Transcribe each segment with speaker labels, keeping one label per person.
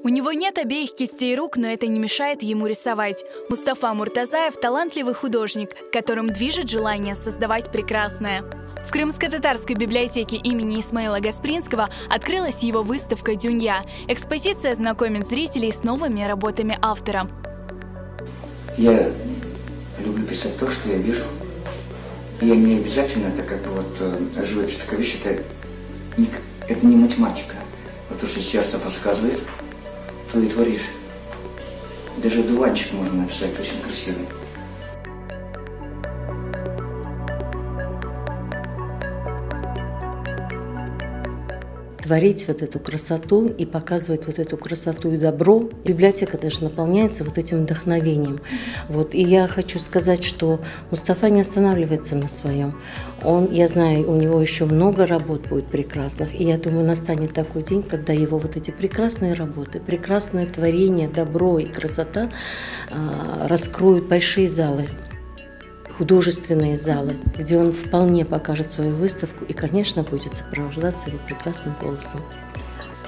Speaker 1: У него нет обеих кистей рук, но это не мешает ему рисовать. Мустафа Муртазаев – талантливый художник, которым движет желание создавать прекрасное. В Крымско-татарской библиотеке имени Исмаила Гаспринского открылась его выставка «Дюнья». Экспозиция знакомит зрителей с новыми работами автора.
Speaker 2: Я люблю писать то, что я вижу. Я не обязательно, это как бы вот живопись такая вещь, это не математика. Вот то, что сердце подсказывает, то и творишь. Даже дуванчик можно написать очень красивый.
Speaker 3: Творить вот эту красоту и показывать вот эту красоту и добро. Библиотека даже наполняется вот этим вдохновением. Вот. И я хочу сказать, что Мустафа не останавливается на своем. Я знаю, у него еще много работ будет прекрасных. И я думаю, настанет такой день, когда его вот эти прекрасные работы, прекрасное творение, добро и красота раскроют большие залы. Художественные залы, где он вполне покажет свою выставку и, конечно, будет сопровождаться его прекрасным голосом.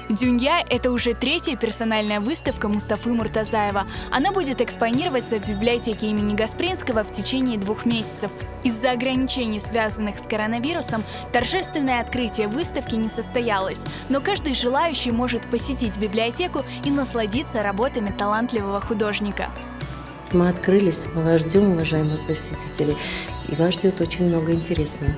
Speaker 1: «Дюнья» – это уже третья персональная выставка Мустафы Муртазаева. Она будет экспонироваться в библиотеке имени Гаспринского в течение 2 месяцев. Из-за ограничений, связанных с коронавирусом, торжественное открытие выставки не состоялось. Но каждый желающий может посетить библиотеку и насладиться работами талантливого художника.
Speaker 3: Мы открылись, мы вас ждем, уважаемые посетители, и вас ждет очень много интересного.